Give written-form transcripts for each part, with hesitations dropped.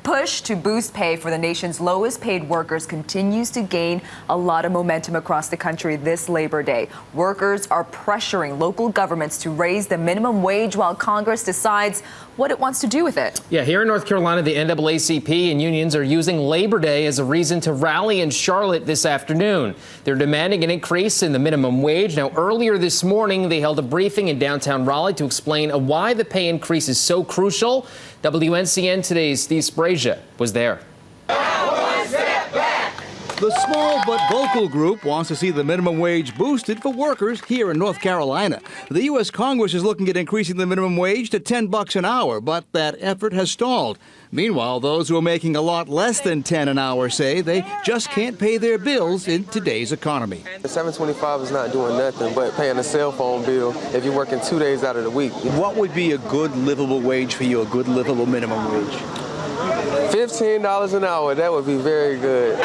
Push to boost pay for the nation's lowest paid workers continues to gain a lot of momentum across the country this Labor Day. Workers are pressuring local governments to raise the minimum wage while Congress decides what it wants to do with it. Yeah, here in North Carolina, the NAACP and unions are using Labor Day as a reason to rally in Charlotte this afternoon. They're demanding an increase in the minimum wage. Now, earlier this morning, they held a briefing in downtown Raleigh to explain why the pay increase is so crucial. WNCN today's Steve Sprasia was there. The small but vocal group wants to see the minimum wage boosted for workers here in North Carolina. The U.S. Congress is looking at increasing the minimum wage to $10 an hour, but that effort has stalled. Meanwhile, those who are making a lot less than $10 an hour say they just can't pay their bills in today's economy. The $7.25 is not doing nothing but paying a cell phone bill if you're working 2 days out of the week. What would be a good livable wage for you, a good livable minimum wage? $15 an hour, that would be very good.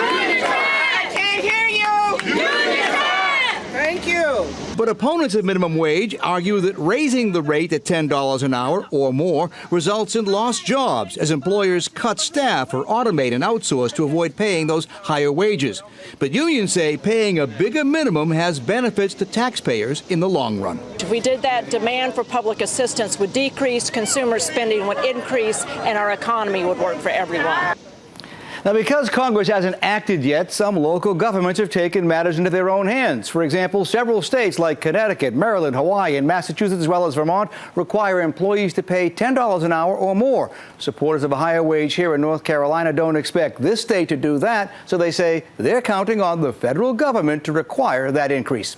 Thank you. But opponents of minimum wage argue that raising the rate at $10 an hour or more results in lost jobs as employers cut staff or automate and outsource to avoid paying those higher wages. But unions say paying a bigger minimum has benefits to taxpayers in the long run. If we did that, demand for public assistance would decrease, consumer spending would increase, and our economy would work for everyone. Now, because Congress hasn't acted yet, some local governments have taken matters into their own hands. For example, several states like Connecticut, Maryland, Hawaii, and Massachusetts, as well as Vermont, require employees to pay $10 an hour or more. Supporters of a higher wage here in North Carolina don't expect this state to do that, so they say they're counting on the federal government to require that increase.